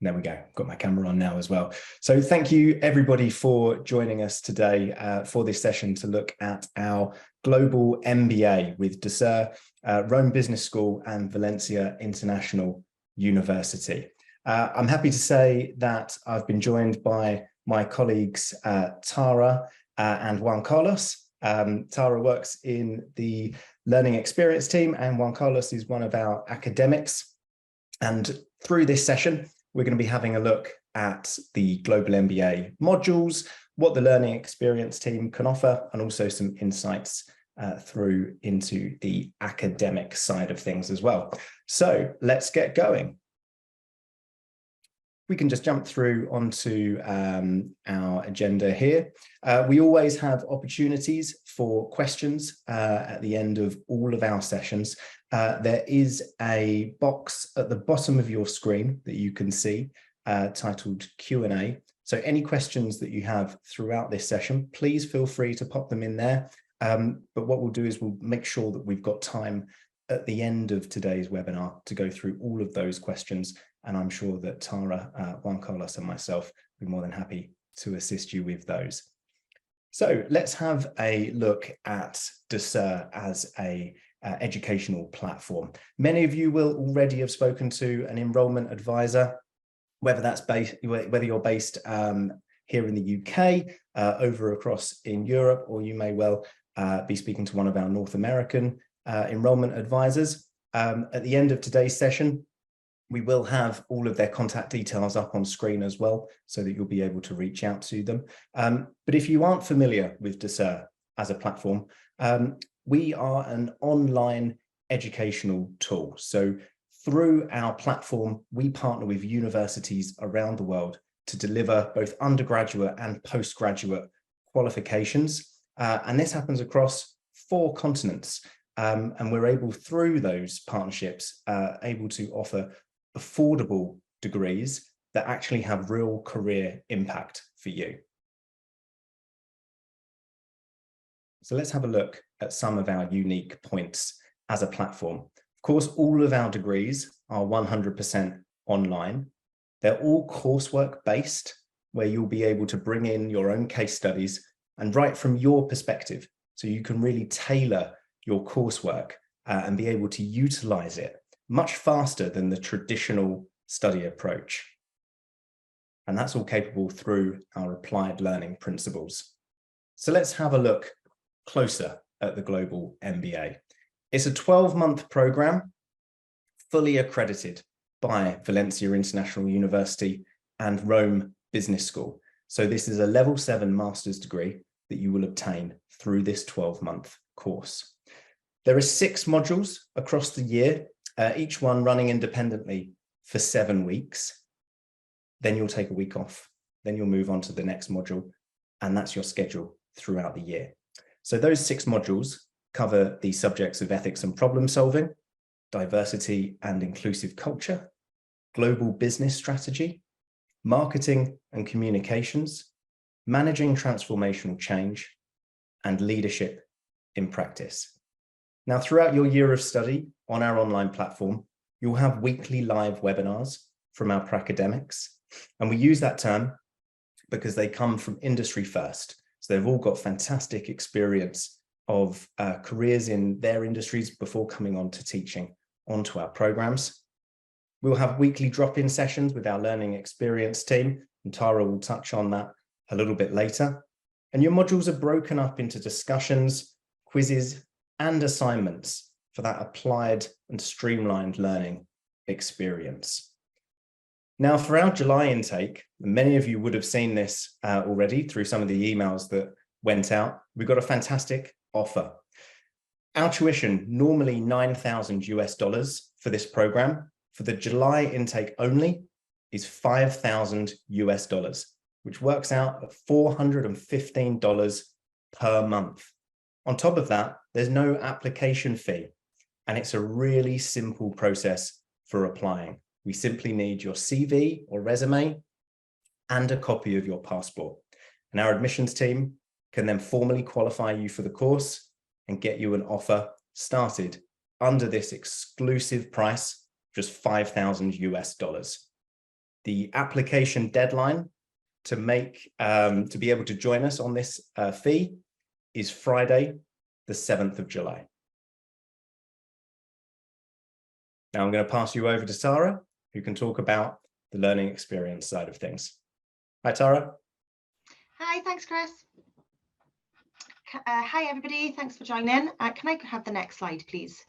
There we go. Got my camera on now as well. So thank you everybody for joining us today for this session to look at our global MBA with Ducere, Rome Business School and Valencia International University. I'm happy to say that I've been joined by my colleagues Tara and Juan Carlos. Tara works in the learning experience team and Juan Carlos is one of our academics. And through this session, we're going to be having a look at the Global MBA modules, what the learning experience team can offer, and also some insights through into the academic side of things as well. So let's get going. We can just jump through onto our agenda here. We always have opportunities for questions at the end of all of our sessions. There is a box at the bottom of your screen that you can see titled Q&A. So any questions that you have throughout this session, please feel free to pop them in there. But what we'll do is we'll make sure that we've got time at the end of today's webinar to go through all of those questions. And I'm sure that Tara, Juan Carlos and myself will be more than happy to assist you with those. So let's have a look at Ducere as a educational platform. Many of you will already have spoken to an enrollment advisor, whether you're based here in the UK, over across in Europe, or you may well be speaking to one of our North American enrollment advisors. At the end of today's session, we will have all of their contact details up on screen as well, so that you'll be able to reach out to them. But if you aren't familiar with Ducere as a platform, we are an online educational tool. So through our platform, we partner with universities around the world to deliver both undergraduate and postgraduate qualifications. And this happens across 4 continents. And we're able, through those partnerships, able to offer affordable degrees that actually have real career impact for you. So let's have a look at some of our unique points as a platform. Of course, all of our degrees are 100% online. They're all coursework based, where you'll be able to bring in your own case studies and write from your perspective. So you can really tailor your coursework and be able to utilize it much faster than the traditional study approach. And that's all capable through our applied learning principles. So let's have a look closer at the Global MBA. It's a 12-month program, fully accredited by Valencia International University and Rome Business School. So this is a level 7 master's degree that you will obtain through this 12-month course. There are 6 modules across the year, each one running independently for 7 weeks. Then you'll take a week off. Then you'll move on to the next module, and that's your schedule throughout the year. So those 6 modules cover the subjects of ethics and problem solving, diversity and inclusive culture, global business strategy, marketing and communications, managing transformational change, and leadership in practice. Now, throughout your year of study on our online platform, you'll have weekly live webinars from our academics. And we use that term because they come from industry first. So they've all got fantastic experience of careers in their industries before coming on to teaching onto our programs. We'll have weekly drop-in sessions with our learning experience team, and Tara will touch on that a little bit later. And your modules are broken up into discussions, quizzes, and assignments for that applied and streamlined learning experience. Now, for our July intake, many of you would have seen this already through some of the emails that went out. We've got a fantastic offer. Our tuition, normally $9,000 for this program, for the July intake only, is $5,000, which works out at $415 per month. On top of that, there's no application fee, and it's a really simple process for applying. We simply need your CV or resume and a copy of your passport. And our admissions team can then formally qualify you for the course and get you an offer started under this exclusive price, just $5,000. The application deadline to be able to join us on this fee is Friday, the 7th of July. Now I'm going to pass you over to Tara, who can talk about the learning experience side of things. Hi, Tara. Hi, thanks, Chris. Hi, everybody. Thanks for joining. Can I have the next slide, please?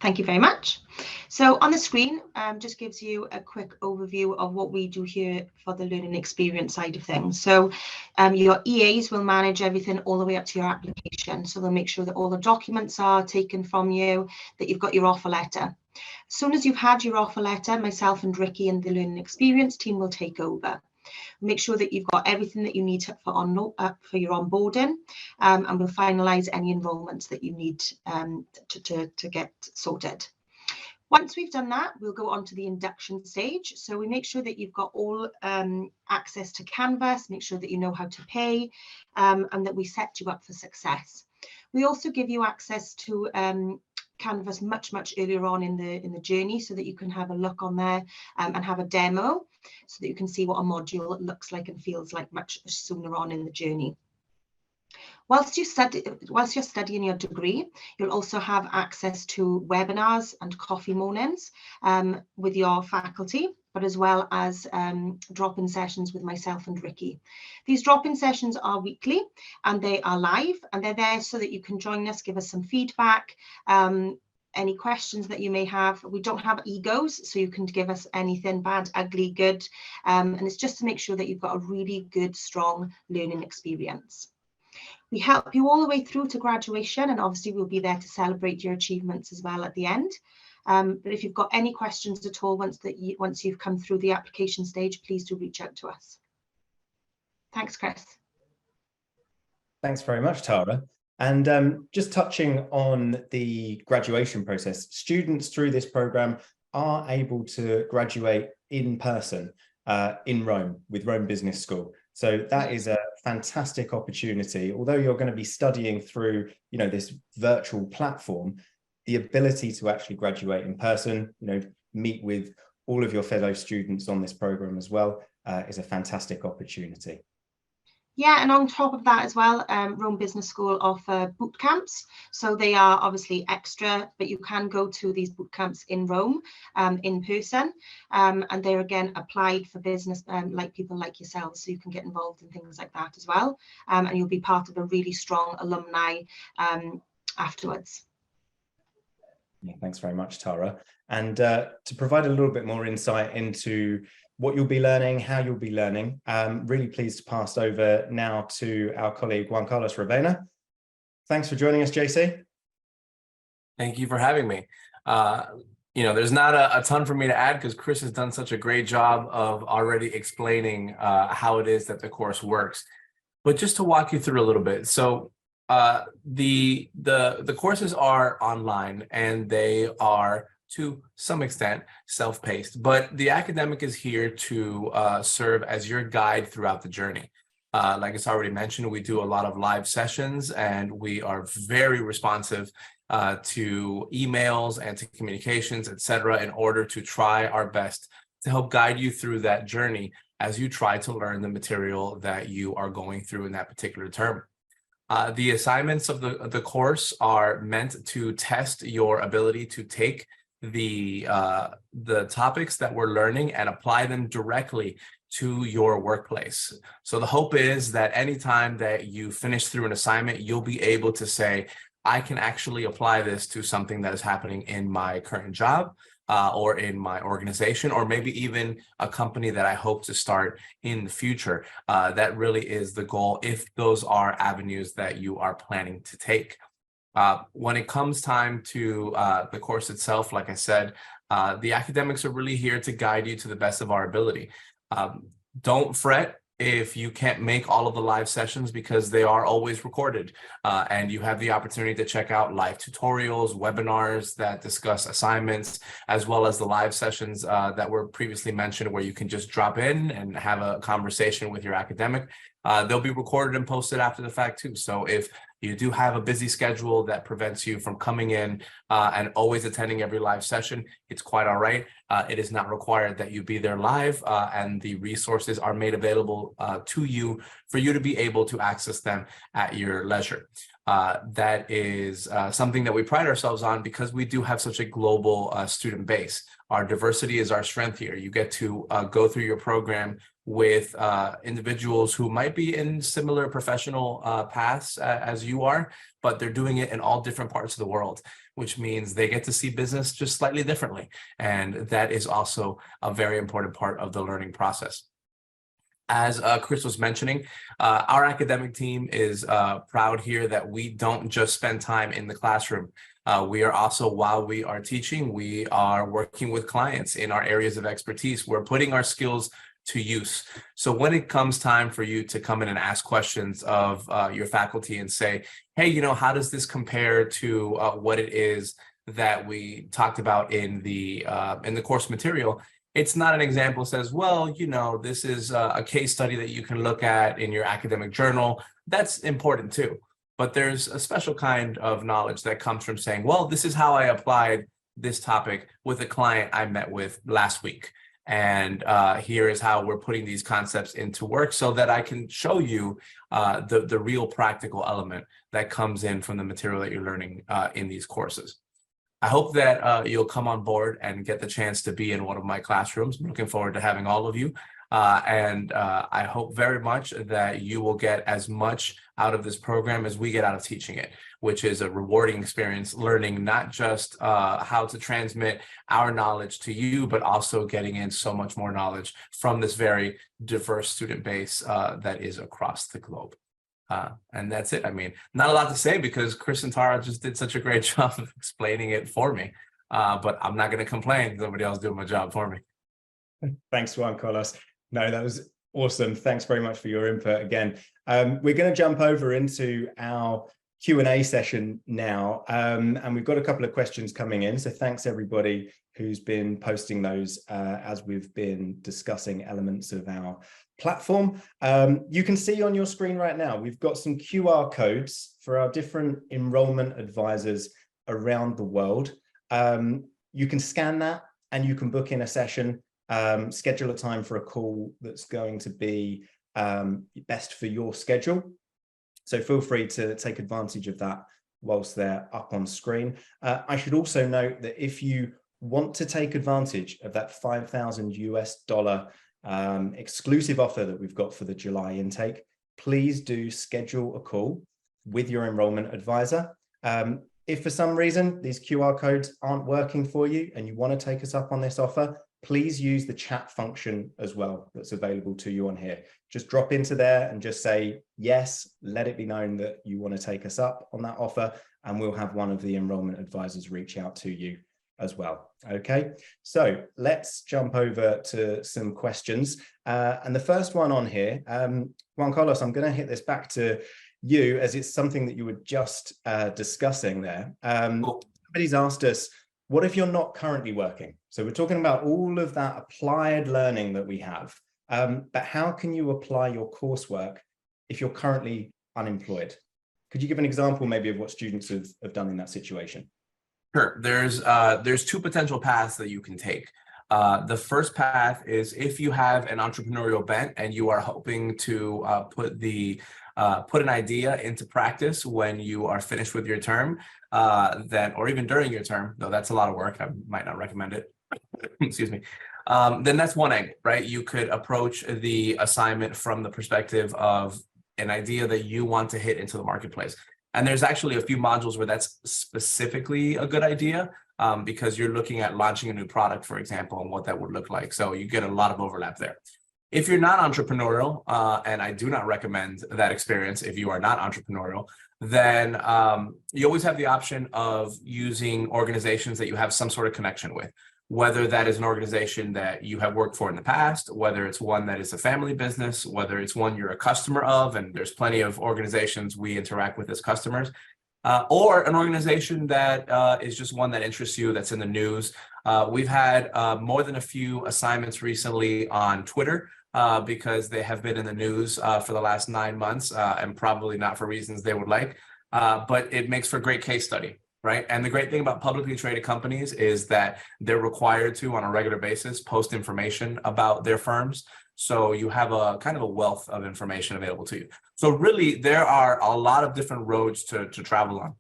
Thank you very much. So on the screen, just gives you a quick overview of what we do here for the learning experience side of things. So your EAs will manage everything all the way up to your application. So they'll make sure that all the documents are taken from you, that you've got your offer letter. As soon as you've had your offer letter, myself and Ricky and the learning experience team will take over. Make sure that you've got everything that you need for your onboarding, and we'll finalise any enrolments that you need to get sorted. Once we've done that, we'll go on to the induction stage. So we make sure that you've got all access to Canvas, make sure that you know how to pay, and that we set you up for success. We also give you access to Canvas much earlier on in the journey, so that you can have a look on there and have a demo, so that you can see what a module looks like and feels like much sooner on in the journey. Whilst you're studying your degree, you'll also have access to webinars and coffee mornings with your faculty, but as well as drop-in sessions with myself and Ricky. These drop-in sessions are weekly and they are live, and they're there so that you can join us, give us some feedback, any questions that you may have. We don't have egos, so you can give us anything, bad, ugly, good, and it's just to make sure that you've got a really good, strong learning experience. We help you all the way through to graduation, and obviously we'll be there to celebrate your achievements as well at the end. But if you've got any questions at all once you've come through the application stage, please do reach out to us. Thanks, Chris. Thanks very much, Tara. And just touching on the graduation process, students through this program are able to graduate in person in Rome with Rome Business School. So that is a fantastic opportunity. Although you're going to be studying through, this virtual platform, the ability to actually graduate in person, meet with all of your fellow students on this program as well, is a fantastic opportunity. Yeah, and on top of that as well, Rome Business School offer boot camps. So they are obviously extra, but you can go to these boot camps in Rome in person. And they're again applied for business like people like yourselves. So you can get involved in things like that as well. And you'll be part of a really strong alumni afterwards. Yeah, thanks very much, Tara. And to provide a little bit more insight into what you'll be learning, how you'll be learning, I'm really pleased to pass over now to our colleague, Juan Carlos Ravena. Thanks for joining us, JC. Thank you for having me. There's not a ton for me to add because Chris has done such a great job of already explaining how it is that the course works. But just to walk you through a little bit. So the courses are online and they are to some extent self-paced, but the academic is here to serve as your guide throughout the journey. Like it's already mentioned, we do a lot of live sessions and we are very responsive to emails and to communications, etc., in order to try our best to help guide you through that journey as you try to learn the material that you are going through in that particular term. The assignments of the course are meant to test your ability to take the topics that we're learning and apply them directly to your workplace. So the hope is that anytime that you finish through an assignment, you'll be able to say, I can actually apply this to something that is happening in my current job or in my organization, or maybe even a company that I hope to start in the future. That really is the goal if those are avenues that you are planning to take. When it comes time to the course itself, like I said, the academics are really here to guide you to the best of our ability. Don't fret if you can't make all of the live sessions because they are always recorded and you have the opportunity to check out live tutorials, webinars that discuss assignments, as well as the live sessions that were previously mentioned where you can just drop in and have a conversation with your academic. They'll be recorded and posted after the fact too. So if you do have a busy schedule that prevents you from coming in and always attending every live session, it's quite all right. It is not required that you be there live, and the resources are made available to you for you to be able to access them at your leisure. That is something that we pride ourselves on because we do have such a global student base. Our diversity is our strength here. You get to go through your program with individuals who might be in similar professional paths as you are, but they're doing it in all different parts of the world, which means they get to see business just slightly differently. And that is also a very important part of the learning process. As Chris was mentioning, our academic team is proud here that we don't just spend time in the classroom. We are also, while we are teaching, we are working with clients in our areas of expertise. We're putting our skills to use. So when it comes time for you to come in and ask questions of your faculty and say, hey, you know, how does this compare to what it is that we talked about in the course material? It's not an example that says, well, you know, this is a case study that you can look at in your academic journal. That's important too. But there's a special kind of knowledge that comes from saying, well, this is how I applied this topic with a client I met with last week. And here is how we're putting these concepts into work so that I can show you the real practical element that comes in from the material that you're learning in these courses. I hope that you'll come on board and get the chance to be in one of my classrooms. I'm looking forward to having all of you. And I hope very much that you will get as much out of this program as we get out of teaching it, which is a rewarding experience, learning not just how to transmit our knowledge to you, but also getting in so much more knowledge from this very diverse student base that is across the globe. And that's it. I mean, not a lot to say because Chris and Tara just did such a great job of explaining it for me. But I'm not going to complain. Somebody else doing my job for me. Thanks, Juan Carlos. No, that was awesome. Thanks very much for your input again. We're going to jump over into our Q&A session now. And we've got a couple of questions coming in. So thanks everybody who's been posting those as we've been discussing elements of our platform. You can see on your screen right now, we've got some QR codes for our different enrollment advisors around the world. You can scan that and you can book in a session, schedule a time for a call that's going to be best for your schedule. So feel free to take advantage of that whilst they're up on screen. I should also note that if you want to take advantage of that $5,000 exclusive offer that we've got for the July intake, please do schedule a call with your enrollment advisor. If for some reason these QR codes aren't working for you and you want to take us up on this offer, please use the chat function as well that's available to you on here. Just drop into there and just say yes, let it be known that you want to take us up on that offer, and we'll have one of the enrollment advisors reach out to you as well. Okay, so let's jump over to some questions. And the first one on here, Juan Carlos, I'm going to hit this back to you as it's something that you were just discussing there. Somebody's asked us, what if you're not currently working? So we're talking about all of that applied learning that we have, but how can you apply your coursework if you're currently unemployed? Could you give an example maybe of what students have done in that situation? Sure. There's two potential paths that you can take. The first path is if you have an entrepreneurial bent and you are hoping to put an idea into practice when you are finished with your term, or even during your term, though that's a lot of work, I might not recommend it. Excuse me. Then that's one angle, right? You could approach the assignment from the perspective of an idea that you want to hit into the marketplace. And there's actually a few modules where that's specifically a good idea because you're looking at launching a new product, for example, and what that would look like. So you get a lot of overlap there. If you're not entrepreneurial, and I do not recommend that experience if you are not entrepreneurial, then you always have the option of using organizations that you have some sort of connection with, whether that is an organization that you have worked for in the past, whether it's one that is a family business, whether it's one you're a customer of, and there's plenty of organizations we interact with as customers, or an organization that is just one that interests you, that's in the news. We've had more than a few assignments recently on Twitter because they have been in the news for the last 9 months and probably not for reasons they would like. but it makes for a great case study, right? And the great thing about publicly traded companies is that they're required to, on a regular basis, post information about their firms. So you have a kind of a wealth of information available to you. So really, there are a lot of different roads to travel on.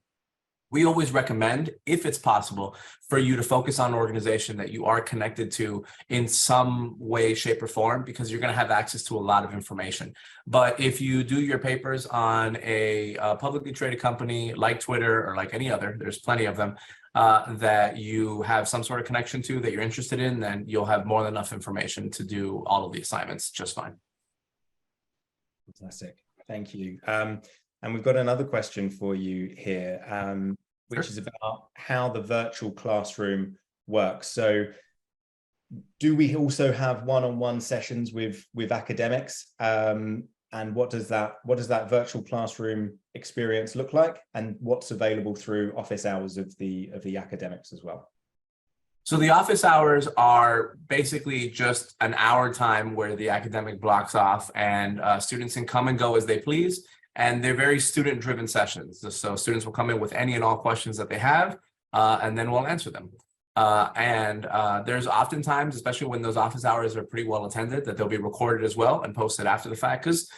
We always recommend, if it's possible, for you to focus on an organization that you are connected to in some way, shape, or form, because you're going to have access to a lot of information. But if you do your papers on a publicly traded company like Twitter or like any other, there's plenty of them, that you have some sort of connection to that you're interested in, then you'll have more than enough information to do all of the assignments just fine. Fantastic. Thank you. And we've got another question for you here, which is about how the virtual classroom works. So do we also have one-on-one sessions with academics? And what does that virtual classroom experience look like? And what's available through office hours of the academics as well? So the office hours are basically just an hour time where the academic blocks off, and students can come and go as they please. And they're very student-driven sessions. So students will come in with any and all questions that they have, and then we'll answer them. There's oftentimes, especially when those office hours are pretty well attended, that they'll be recorded as well and posted after the fact. Because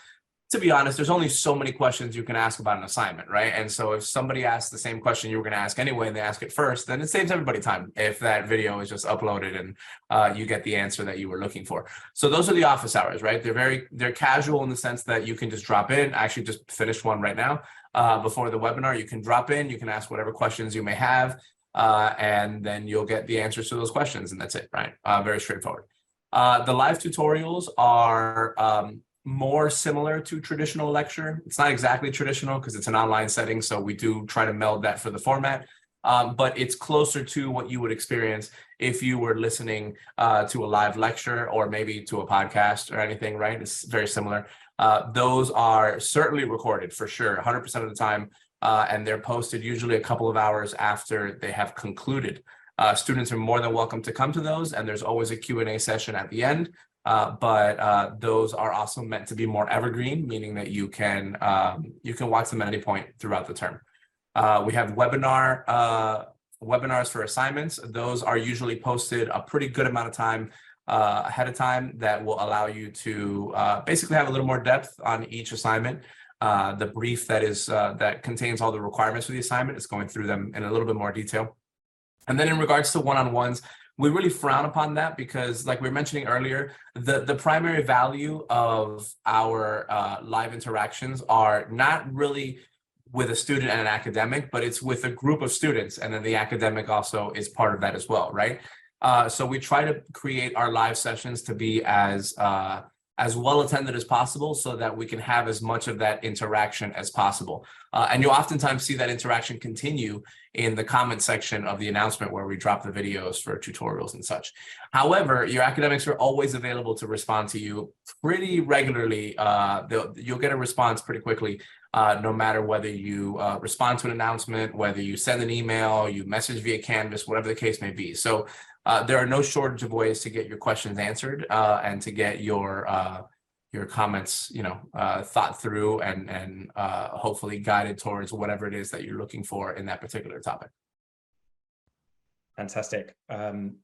to be honest, there's only so many questions you can ask about an assignment, right? And so if somebody asks the same question you were going to ask anyway, and they ask it first, then it saves everybody time if that video is just uploaded and you get the answer that you were looking for. So those are the office hours, right? They're casual in the sense that you can just drop in. I actually just finished one right now before the webinar. You can drop in, you can ask whatever questions you may have, and then you'll get the answers to those questions, and that's it, right? Very straightforward. The live tutorials are more similar to traditional lecture. It's not exactly traditional because it's an online setting, so we do try to meld that for the format, but it's closer to what you would experience if you were listening to a live lecture or maybe to a podcast or anything, right? It's very similar. Those are certainly recorded for sure, 100% of the time, and they're posted usually a couple of hours after they have concluded. Students are more than welcome to come to those, and there's always a Q&A session at the end. But those are also meant to be more evergreen, meaning that you can watch them at any point throughout the term. We have webinars for assignments. Those are usually posted a pretty good amount of time ahead of time that will allow you to basically have a little more depth on each assignment. The brief that contains all the requirements for the assignment is going through them in a little bit more detail. And then in regards to one-on-ones, we really frown upon that because, like we were mentioning earlier, the primary value of our live interactions are not really with a student and an academic, but it's with a group of students, and then the academic also is part of that as well, right? So we try to create our live sessions to be as well attended as possible so that we can have as much of that interaction as possible. And you'll oftentimes see that interaction continue in the comment section of the announcement where we drop the videos for tutorials and such. However, your academics are always available to respond to you pretty regularly. You'll get a response pretty quickly, no matter whether you respond to an announcement, whether you send an email, you message via Canvas, whatever the case may be. So there are no shortage of ways to get your questions answered and to get your comments, thought through and hopefully guided towards whatever it is that you're looking for in that particular topic. Fantastic.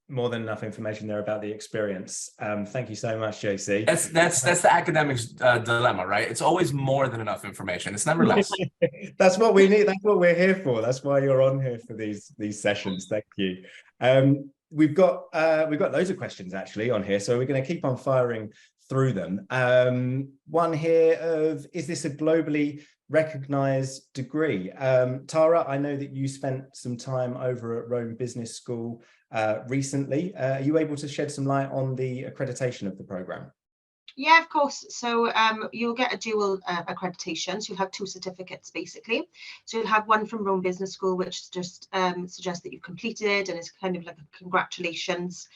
More than enough information there about the experience. Thank you so much, JC. That's the academic's dilemma, right? It's always more than enough information. It's never less. That's what we need. That's what we're here for. That's why you're on here for these sessions. Thank you. We've got loads of questions actually on here, so we're going to keep on firing through them. One here of, is this a globally recognized degree? Tara, I know that you spent some time over at Rome Business School recently. Are you able to shed some light on the accreditation of the program? Yeah, of course. So you'll get a dual accreditation. So you'll have two certificates, basically. So you'll have one from Rome Business School, which just suggests that you've completed and is kind of like a congratulations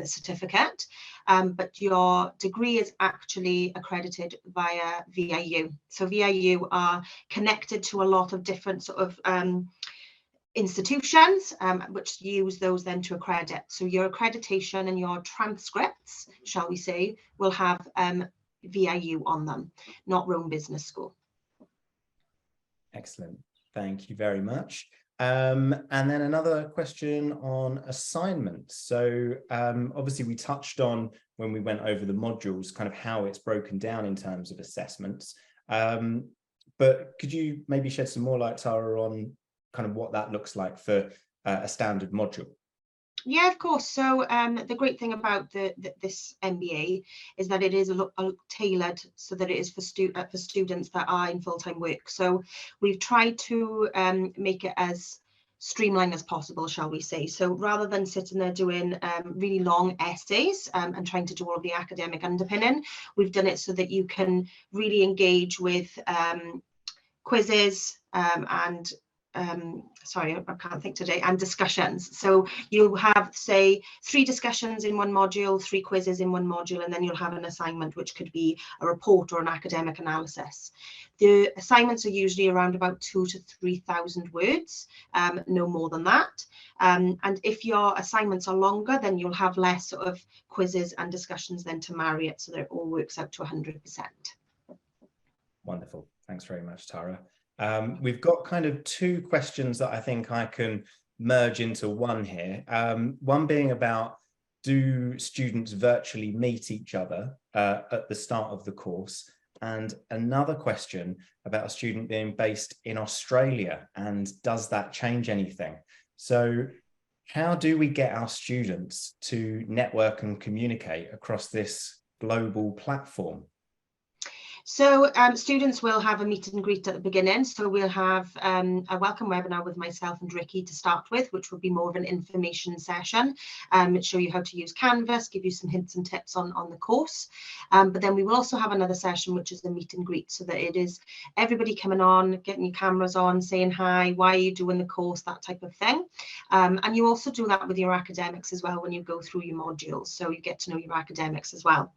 certificate. But your degree is actually accredited via VIU. So VIU are connected to a lot of different sort of institutions which use those then to accredit. So your accreditation and your transcripts, shall we say, will have VIU on them, not Rome Business School. Excellent. Thank you very much. And then another question on assignments. So obviously we touched on, when we went over the modules, kind of how it's broken down in terms of assessments. But could you maybe shed some more light, Tara, on kind of what that looks like for a standard module? Yeah, of course. So the great thing about this MBA is that it is a tailored so that it is for students that are in full-time work. So we've tried to make it as streamlined as possible, shall we say. So rather than sitting there doing really long essays and trying to do all of the academic underpinning, we've done it so that you can really engage with quizzes and sorry, I can't think today, and discussions. So you'll have, say, 3 discussions in one module, 3 quizzes in one module, and then you'll have an assignment, which could be a report or an academic analysis. The assignments are usually around about 2,000 to 3,000 words, no more than that. And if your assignments are longer, then you'll have less sort of quizzes and discussions then to marry it, so that it all works out to 100%. Wonderful. Thanks very much, Tara. We've got kind of 2 questions that I think I can merge into one here. One being about, do students virtually meet each other at the start of the course? And another question about a student being based in Australia, and does that change anything? So how do we get our students to network and communicate across this global platform? So students will have a meet and greet at the beginning. So we'll have a welcome webinar with myself and Ricky to start with, which will be more of an information session, show you how to use Canvas, give you some hints and tips on the course. But then we will also have another session, which is a meet and greet, so that it is everybody coming on, getting your cameras on, saying hi, why are you doing the course, that type of thing. And you also do that with your academics as well when you go through your modules. So you get to know your academics as well.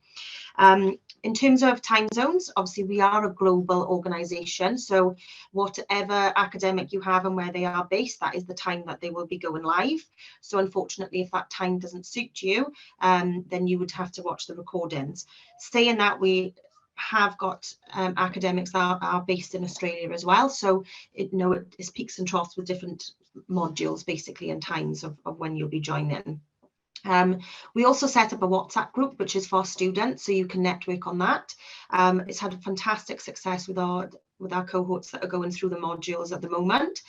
In terms of time zones, obviously we are a global organisation, so whatever academic you have and where they are based, that is the time that they will be going live. So unfortunately, if that time doesn't suit you, then you would have to watch the recordings. Saying that, we have got academics that are based in Australia as well, so it's peaks and troughs with different modules basically, and times of when you'll be joining. We also set up a WhatsApp group, which is for students, so you can network on that. It's had a fantastic success with our cohorts that are going through the modules at the moment.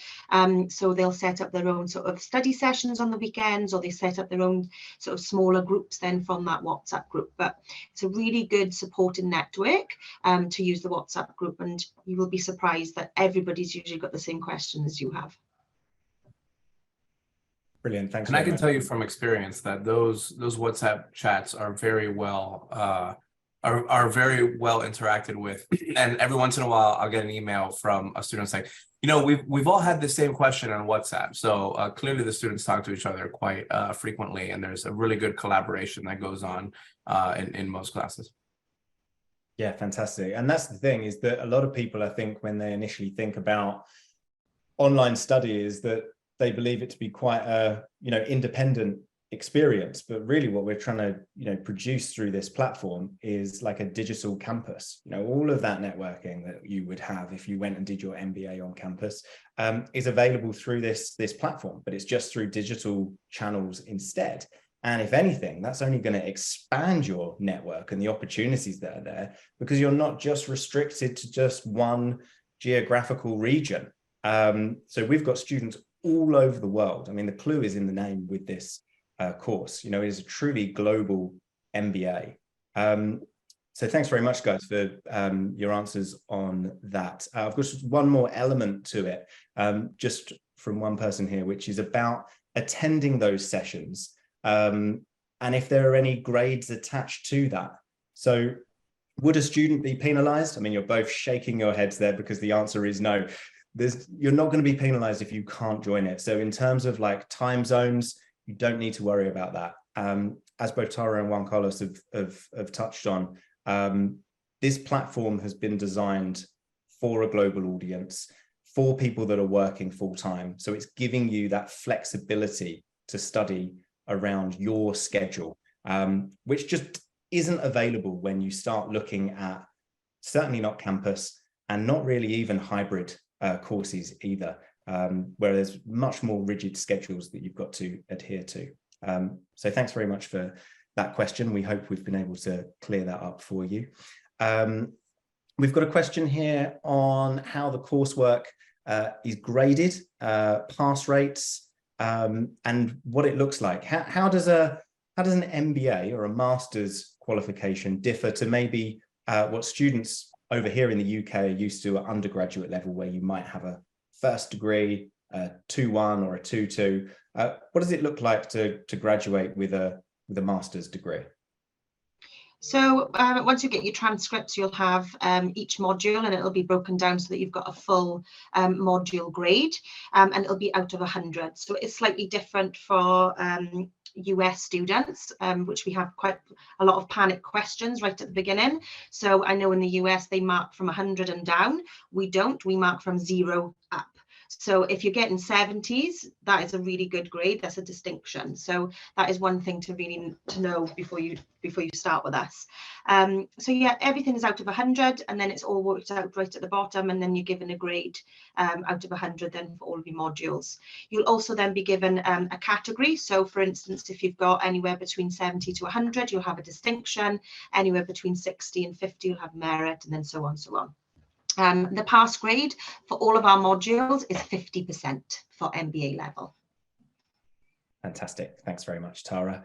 So they'll set up their own sort of study sessions on the weekends, or they set up their own sort of smaller groups then from that WhatsApp group. But it's a really good supporting network to use the WhatsApp group, and you will be surprised that everybody's usually got the same question as you have. Brilliant, thanks. And I can tell you from experience that those WhatsApp chats are very well are very well interacted with. And every once in a while, I'll get an email from a student saying, you know, we've all had the same question on WhatsApp. So clearly the students talk to each other quite frequently, and there's a really good collaboration that goes on in most classes. Yeah, fantastic. And that's the thing, is that a lot of people, I think, when they initially think about online study, is that they believe it to be quite a, independent experience. But really what we're trying to, produce through this platform is like a digital campus. All of that networking that you would have if you went and did your MBA on campus is available through this platform, but it's just through digital channels instead. And if anything, that's only going to expand your network and the opportunities that are there, because you're not just restricted to just one geographical region. So we've got students all over the world. I mean, the clue is in the name with this course. It is a truly global MBA. So thanks very much, guys, for your answers on that. I've got just one more element to it, just from one person here, which is about attending those sessions. And if there are any grades attached to that. So would a student be penalized? I mean, you're both shaking your heads there because the answer is no. You're not going to be penalized if you can't join it. So in terms of like time zones, you don't need to worry about that. As both Tara and Juan Carlos have touched on, this platform has been designed for a global audience, for people that are working full time. So it's giving you that flexibility to study around your schedule, which just isn't available when you start looking at, certainly not campus, and not really even hybrid courses either, where there's much more rigid schedules that you've got to adhere to. So thanks very much for that question. We hope we've been able to clear that up for you. We've got a question here on how the coursework is graded, pass rates, and what it looks like. How does an MBA or a master's qualification differ to maybe what students over here in the UK are used to at undergraduate level, where you might have a first degree, a 2-1 or a 2-2? What does it look like to graduate with a master's degree? So once you get your transcripts, you'll have each module, and it'll be broken down so that you've got a full module grade, and it'll be out of 100. So it's slightly different for US students, which we have quite a lot of panic questions right at the beginning. So I know in the US they mark from 100 and down. We don't. We mark from 0 up. So if you're getting 70s, that is a really good grade. That's a distinction. So that is one thing to really know before you start with us. So yeah, everything is out of 100, and then it's all worked out right at the bottom, and then you're given a grade out of 100 then for all of your modules. You'll also then be given a category. So for instance, if you've got anywhere between 70 to 100, you'll have a distinction. Anywhere between 60 and 50, you'll have merit, and then so on, so on. The pass grade for all of our modules is 50% for MBA level. Fantastic. Thanks very much, Tara.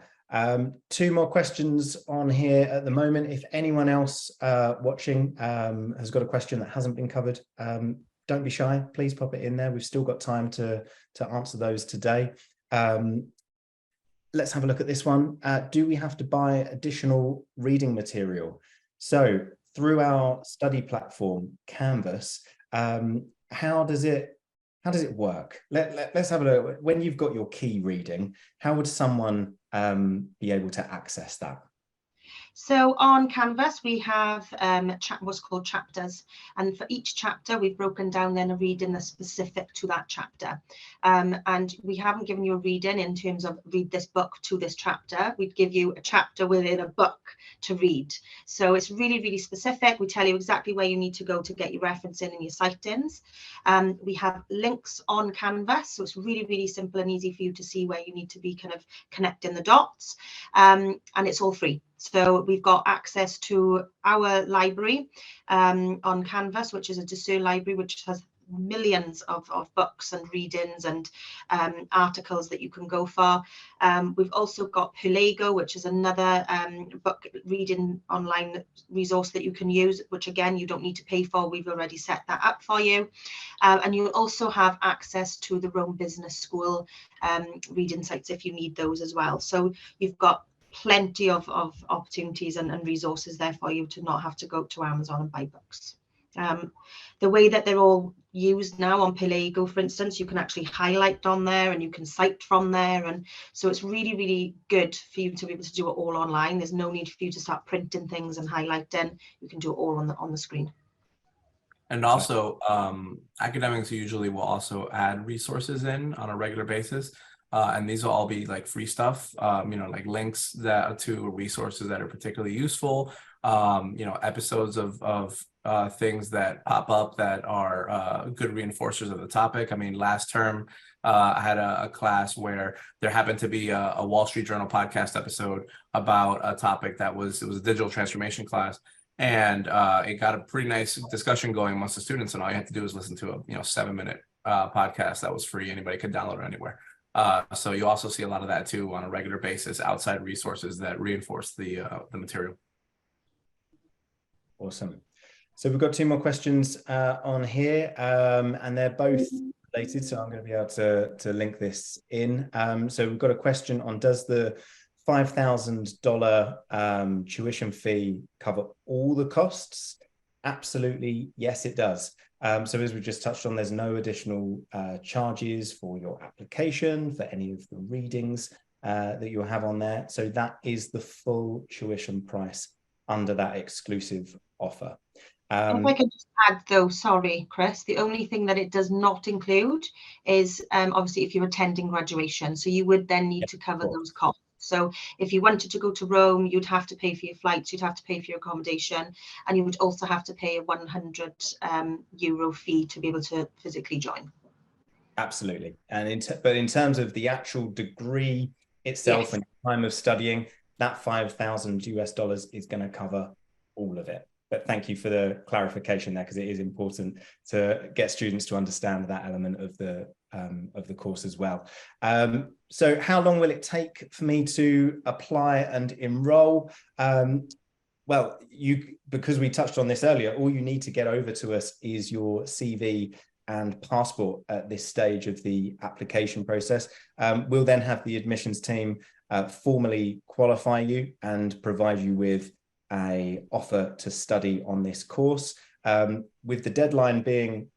2 more questions on here at the moment. If anyone else watching has got a question that hasn't been covered, don't be shy. Please pop it in there. We've still got time to answer those today. Let's have a look at this one. Do we have to buy additional reading material? So through our study platform, Canvas, how does it work? Let's have a look. When you've got your key reading, how would someone be able to access that? So on Canvas, we have what's called chapters. And for each chapter, we've broken down then a reading that's specific to that chapter. And we haven't given you a reading in terms of read this book to this chapter. We'd give you a chapter within a book to read. So it's really, really specific. We tell you exactly where you need to go to get your referencing and your citings. We have links on Canvas. So it's really, really simple and easy for you to see where you need to be kind of connecting the dots. And it's all free. So we've got access to our library on Canvas, which is a Ducere library, which has millions of books and readings and articles that you can go for. We've also got Perlego, which is another book reading online resource that you can use, which again, you don't need to pay for. We've already set that up for you. And you'll also have access to the Rome Business School reading sites if you need those as well. So you've got plenty of opportunities and resources there for you to not have to go to Amazon and buy books. The way that they're all used now on Perlego, for instance, you can actually highlight on there and you can cite from there. And so it's really, really good for you to be able to do it all online. There's no need for you to start printing things and highlighting. You can do it all on the screen. And also, academics usually will also add resources in on a regular basis. And these will all be like free stuff, like links to resources that are particularly useful, episodes of things that pop up that are good reinforcers of the topic. I mean, last term, I had a class where there happened to be a Wall Street Journal podcast episode about a topic it was a digital transformation class. And it got a pretty nice discussion going amongst the students. And all you had to do was listen to a 7-minute podcast that was free. Anybody could download it anywhere. So you also see a lot of that too on a regular basis, outside resources that reinforce the material. Awesome. So we've got 2 more questions on here, and they're both related. So I'm going to be able to link this in. So we've got a question on, does the $5,000 tuition fee cover all the costs? Absolutely, yes, it does. So as we just touched on, there's no additional charges for your application, for any of the readings that you'll have on there. So that is the full tuition price under that exclusive offer. If I can just add though, sorry, Chris, the only thing that it does not include is obviously if you're attending graduation. So you would then need to cover those costs. So if you wanted to go to Rome, you'd have to pay for your flights, you'd have to pay for your accommodation, and you would also have to pay a 100 euro fee to be able to physically join. Absolutely. And but in terms of the actual degree itself, Yes. and time of studying, that $5,000 is going to cover all of it. But thank you for the clarification there, because it is important to get students to understand that element of the course as well. So how long will it take for me to apply and enroll? Well, because we touched on this earlier, all you need to get over to us is your CV and passport at this stage of the application process. We'll then have the admissions team formally qualify you and provide you with an offer to study on this course, with the deadline being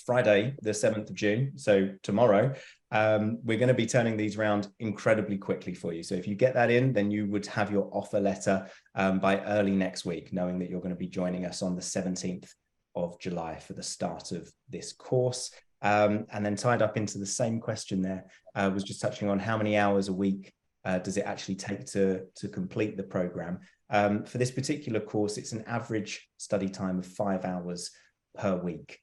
Friday, the 7th of June, so tomorrow. We're going to be turning these around incredibly quickly for you. So if you get that in, then you would have your offer letter by early next week, knowing that you're going to be joining us on the 17th of July for the start of this course. And then tied up into the same question there was just touching on how many hours a week does it actually take to complete the program. For this particular course, it's an average study time of 5 hours per week,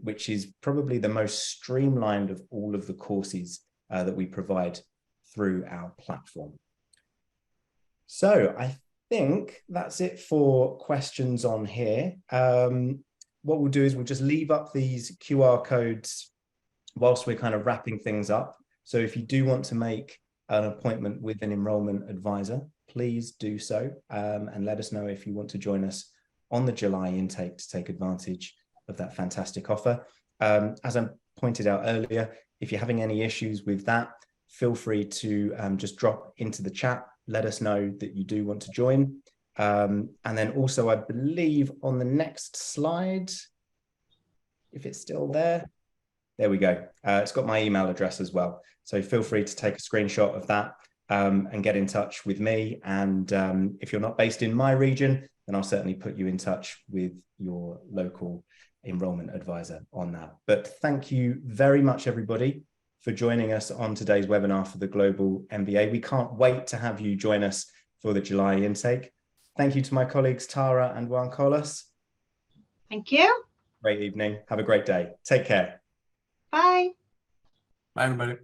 which is probably the most streamlined of all of the courses that we provide through our platform. So I think that's it for questions on here. What we'll do is we'll just leave up these QR codes whilst we're kind of wrapping things up. So if you do want to make an appointment with an enrollment advisor, please do so, and let us know if you want to join us on the July intake to take advantage of that fantastic offer. As I pointed out earlier, if you're having any issues with that, feel free to just drop into the chat. Let us know that you do want to join. And then also, I believe on the next slide, if it's still there we go. It's got my email address as well. So feel free to take a screenshot of that and get in touch with me. And if you're not based in my region, then I'll certainly put you in touch with your local enrollment advisor on that. But thank you very much, everybody, for joining us on today's webinar for the Global MBA. We can't wait to have you join us for the July intake. Thank you to my colleagues, Tara and Juan Carlos. Thank you. Great evening. Have a great day. Take care. Bye. Bye, everybody.